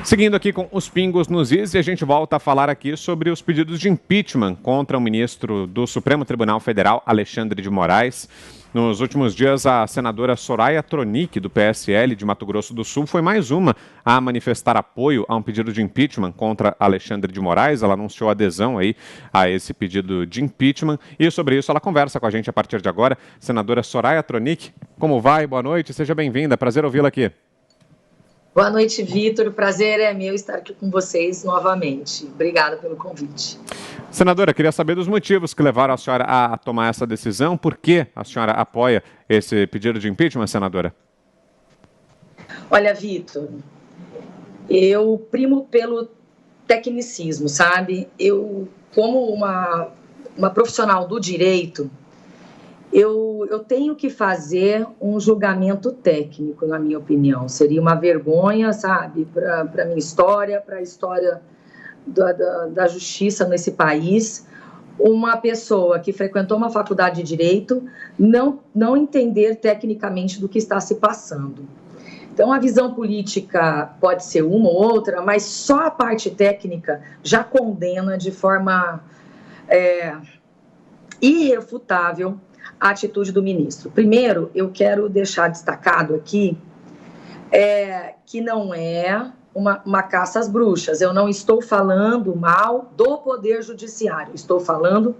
Seguindo aqui com os pingos nos is, e a gente volta a falar aqui sobre os pedidos de impeachment contra o ministro do Supremo Tribunal Federal, Alexandre de Moraes. Nos últimos dias, a senadora Soraya Tronic, do PSL de Mato Grosso do Sul, foi mais uma a manifestar apoio a um pedido de impeachment contra Alexandre de Moraes. Ela anunciou adesão aí a esse pedido de impeachment e sobre isso ela conversa com a gente a partir de agora. Senadora Soraya Tronic, como vai? Boa noite, seja bem-vinda, prazer ouvi-la aqui. Boa noite, Vitor. O prazer é meu estar aqui com vocês novamente. Obrigada pelo convite. Senadora, queria saber dos motivos que levaram a senhora a tomar essa decisão. Por que a senhora apoia esse pedido de impeachment, senadora? Olha, Vitor, eu primo pelo tecnicismo, sabe? Eu, como uma profissional do direito, eu tenho que fazer um julgamento técnico, na minha opinião. Seria uma vergonha, sabe, para a minha história, para a história da justiça nesse país, uma pessoa que frequentou uma faculdade de Direito não entender tecnicamente do que está se passando. Então, a visão política pode ser uma ou outra, mas só a parte técnica já condena de forma irrefutável a atitude do ministro. Primeiro, eu quero deixar destacado aqui que não é uma caça às bruxas. Eu não estou falando mal do Poder Judiciário, estou falando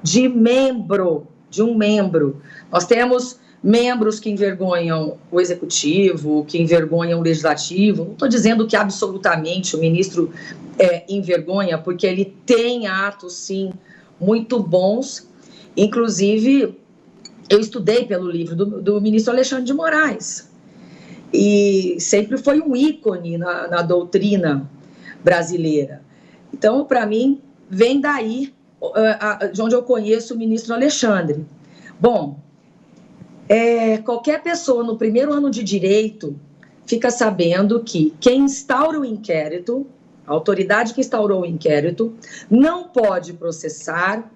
de um membro. Nós temos membros que envergonham o Executivo, que envergonham o Legislativo. Não estou dizendo que absolutamente o ministro envergonha, porque ele tem atos, sim, muito bons. Inclusive, eu estudei pelo livro do ministro Alexandre de Moraes e sempre foi um ícone na doutrina brasileira. Então, para mim, vem daí de onde eu conheço o ministro Alexandre. Bom, qualquer pessoa no primeiro ano de direito fica sabendo que quem instaura o inquérito, a autoridade que instaurou o inquérito, não pode processar,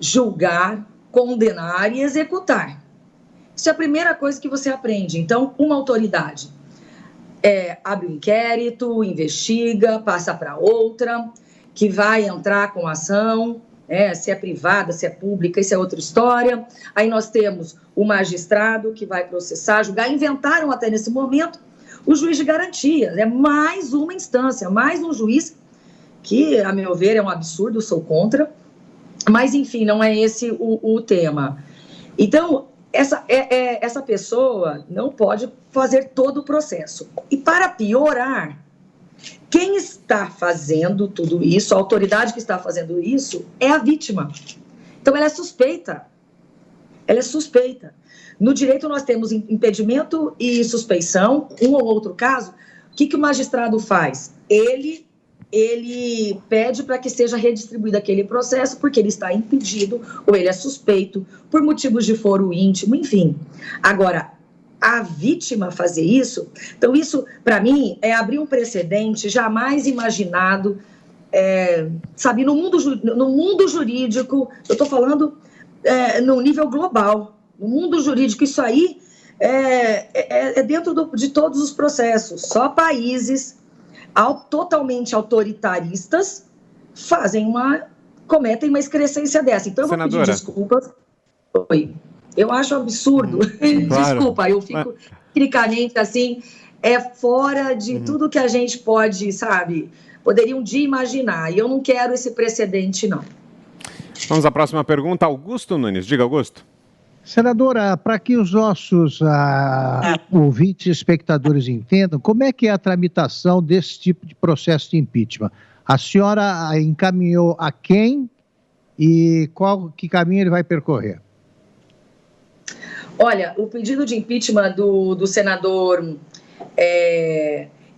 julgar, condenar e executar. Isso é a primeira coisa que você aprende. Então, uma autoridade abre um inquérito, investiga, passa para outra, que vai entrar com ação, se é privada, se é pública, isso é outra história. Aí nós temos o magistrado que vai processar, julgar. Inventaram até nesse momento o juiz de garantia. É mais uma instância, mais um juiz que, a meu ver, é um absurdo, sou contra. Mas, enfim, não é esse o tema. Então, essa pessoa não pode fazer todo o processo. E, para piorar, quem está fazendo tudo isso, a autoridade que está fazendo isso, é a vítima. Então, ela é suspeita. Ela é suspeita. No direito, nós temos impedimento e suspeição, um ou outro caso. O que o magistrado faz? Ele pede para que seja redistribuído aquele processo porque ele está impedido ou ele é suspeito por motivos de foro íntimo, enfim. Agora, a vítima fazer isso, então isso, para mim, é abrir um precedente jamais imaginado, sabe, no mundo jurídico, eu estou falando no nível global, no mundo jurídico, isso aí é dentro de todos os processos, só países totalmente autoritaristas cometem uma excrescência dessa. Então, eu vou pedir desculpas. Eu acho absurdo. Claro. Desculpa, eu fico tecnicamente assim, fora de tudo que a gente pode, sabe, poderia um dia imaginar. E eu não quero esse precedente, não. Vamos à próxima pergunta. Augusto Nunes. Diga, Augusto. Senadora, para que os nossos ouvintes e espectadores entendam, como é que é a tramitação desse tipo de processo de impeachment? A senhora encaminhou a quem e que caminho ele vai percorrer? Olha, o pedido de impeachment do senador,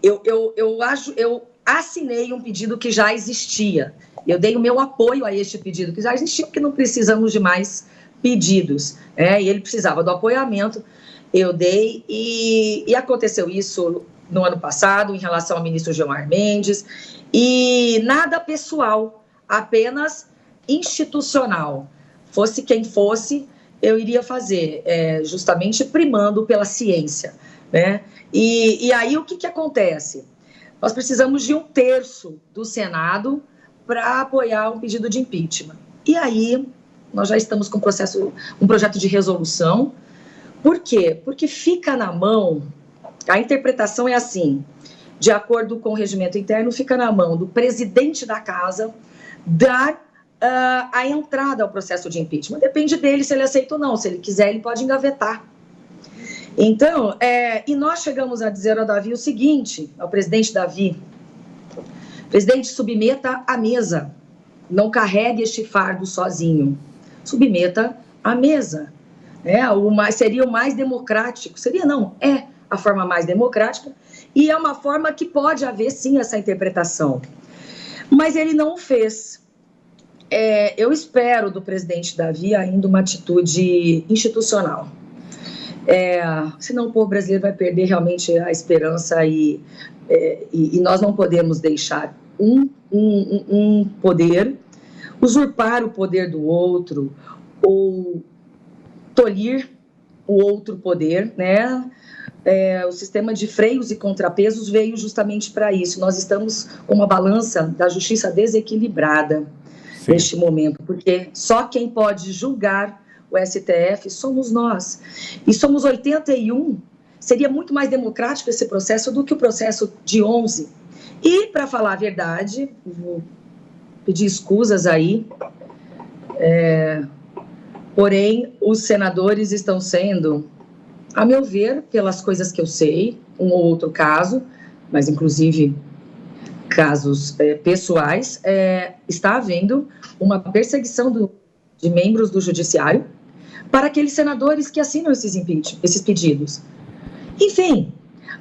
eu assinei um pedido que já existia. Eu dei o meu apoio a este pedido que já existia, porque não precisamos de mais pedidos, e ele precisava do apoiamento, eu dei, e aconteceu isso no ano passado, em relação ao ministro Gilmar Mendes, e nada pessoal, apenas institucional. Fosse quem fosse, eu iria fazer, justamente primando pela ciência, né? E aí o que acontece? nós precisamos de 1/3 do Senado para apoiar um pedido de impeachment. E aí, nós já estamos com um projeto de resolução. Por quê? Porque fica na mão, a interpretação é assim, de acordo com o regimento interno, fica na mão do presidente da casa dar a entrada ao processo de impeachment. Depende dele se ele aceita ou não. Se ele quiser, ele pode engavetar. Então, e nós chegamos a dizer ao Davi o seguinte, ao presidente Davi: presidente, submeta à mesa, não carregue este fardo sozinho, submeta à mesa. Seria o mais democrático, é a forma mais democrática, e é uma forma que pode haver, sim, essa interpretação. Mas ele não o fez. Eu espero do presidente Davi ainda uma atitude institucional. Senão o povo brasileiro vai perder realmente a esperança e nós não podemos deixar um poder usurpar o poder do outro ou tolir o outro poder, né? O sistema de freios e contrapesos veio justamente para isso. Nós estamos com uma balança da justiça desequilibrada neste momento, porque só quem pode julgar o STF somos nós. E somos 81, seria muito mais democrático esse processo do que o processo de 11. E, para falar a verdade, vou pedir escusas aí, porém, os senadores estão sendo, a meu ver, pelas coisas que eu sei, um ou outro caso, mas inclusive casos pessoais, está havendo uma perseguição de membros do judiciário para aqueles senadores que assinam esses pedidos. Enfim,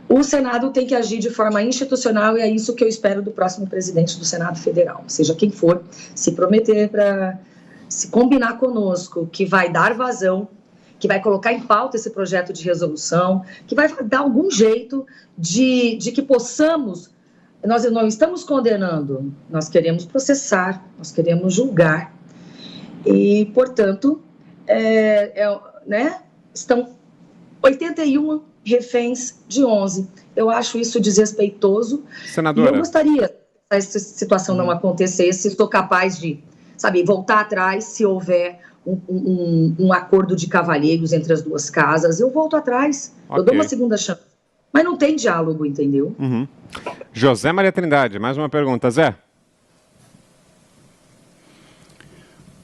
o Senado tem que agir de forma institucional e é isso que eu espero do próximo presidente do Senado Federal, seja quem for, se prometer para se combinar conosco que vai dar vazão, que vai colocar em pauta esse projeto de resolução, que vai dar algum jeito de que possamos. Nós não estamos condenando, nós queremos processar, nós queremos julgar. E, portanto, estão 81 reféns de 11. Eu acho isso desrespeitoso. Senadora. E eu gostaria que essa situação não acontecesse. Estou capaz de, voltar atrás se houver um acordo de cavalheiros entre as duas casas. Eu volto atrás, eu dou uma segunda chance. Mas não tem diálogo, entendeu? Uhum. José Maria Trindade, mais uma pergunta. Zé?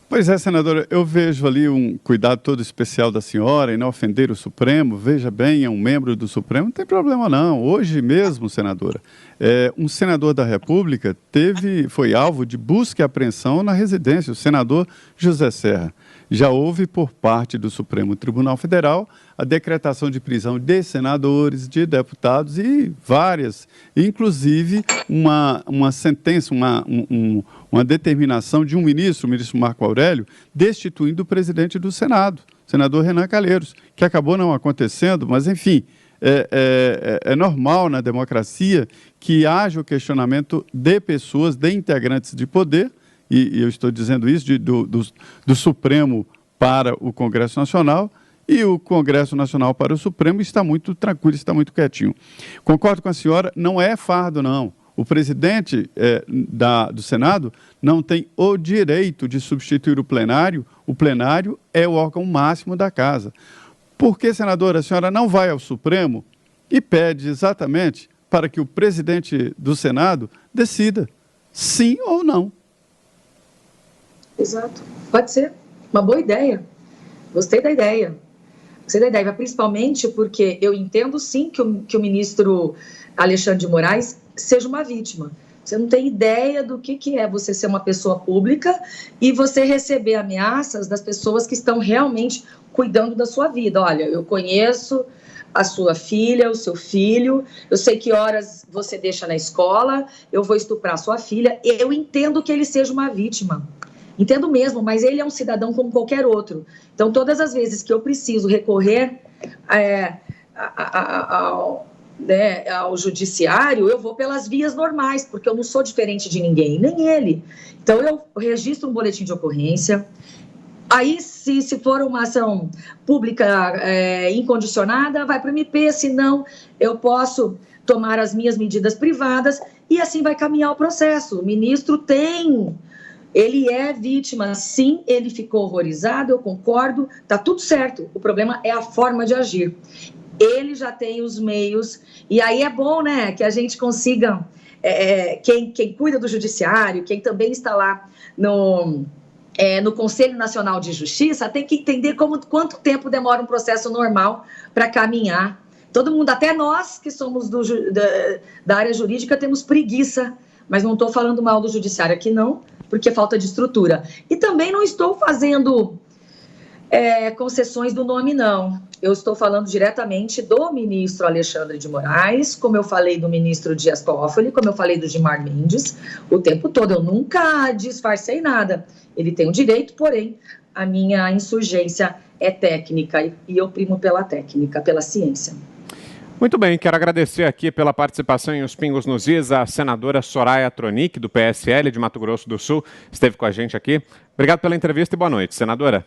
Pois é, senadora, eu vejo ali um cuidado todo especial da senhora em não ofender o Supremo. Veja bem, é um membro do Supremo, não tem problema não. Hoje mesmo, senadora, um senador da República foi alvo de busca e apreensão na residência, o senador José Serra. Já houve, por parte do Supremo Tribunal Federal, a decretação de prisão de senadores, de deputados e várias, inclusive uma sentença, uma determinação de um ministro, o ministro Marco Aurélio, destituindo o presidente do Senado, o senador Renan Calheiros, que acabou não acontecendo, mas, enfim, é normal na democracia que haja o questionamento de pessoas, de integrantes de poder, e eu estou dizendo isso do Supremo para o Congresso Nacional, e o Congresso Nacional para o Supremo está muito tranquilo, está muito quietinho. Concordo com a senhora, não é fardo, não. O presidente do Senado não tem o direito de substituir o plenário é o órgão máximo da casa. Por que, senadora, a senhora não vai ao Supremo e pede exatamente para que o presidente do Senado decida sim ou não? Exato, pode ser, uma boa ideia, gostei da ideia, principalmente porque eu entendo sim que o ministro Alexandre de Moraes seja uma vítima. Você não tem ideia do que é você ser uma pessoa pública e você receber ameaças das pessoas que estão realmente cuidando da sua vida. Olha, eu conheço a sua filha, o seu filho, eu sei que horas você deixa na escola, eu vou estuprar a sua filha. Eu entendo que ele seja uma vítima. Entendo mesmo, mas ele é um cidadão como qualquer outro. Então, todas as vezes que eu preciso recorrer ao judiciário, eu vou pelas vias normais, porque eu não sou diferente de ninguém, nem ele. Então, eu registro um boletim de ocorrência. Aí, se for uma ação pública incondicionada, vai para o MP, senão eu posso tomar as minhas medidas privadas e assim vai caminhar o processo. O ministro ele é vítima, sim, ele ficou horrorizado, eu concordo, tá tudo certo. O problema é a forma de agir. Ele já tem os meios, e aí é bom, né, que a gente consiga, quem cuida do judiciário, quem também está lá no Conselho Nacional de Justiça, tem que entender quanto tempo demora um processo normal para caminhar. Todo mundo, até nós que somos da área jurídica, temos preguiça, mas não estou falando mal do judiciário aqui não, porque falta de estrutura. E também não estou fazendo concessões do nome, não. Eu estou falando diretamente do ministro Alexandre de Moraes, como eu falei do ministro Dias Toffoli, como eu falei do Gilmar Mendes, o tempo todo. Eu nunca disfarcei nada. Ele tem o direito, porém, a minha insurgência é técnica e eu primo pela técnica, pela ciência. Muito bem, quero agradecer aqui pela participação em Os Pingos nos Is, a senadora Soraya Tronic, do PSL de Mato Grosso do Sul, esteve com a gente aqui. Obrigado pela entrevista e boa noite, senadora.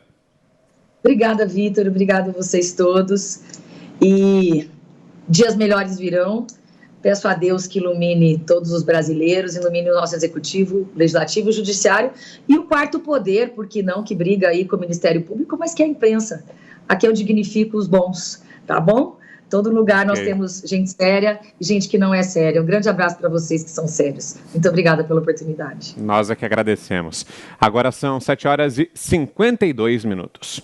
Obrigada, Vitor, obrigada a vocês todos. E dias melhores virão. Peço a Deus que ilumine todos os brasileiros, ilumine o nosso executivo, legislativo e judiciário e o quarto poder, porque não, que briga aí com o Ministério Público, mas que é a imprensa. Aqui eu dignifico os bons, tá bom? Todo lugar nós temos gente séria e gente que não é séria. Um grande abraço para vocês que são sérios. Muito obrigada pela oportunidade. Nós é que agradecemos. Agora são 7h52.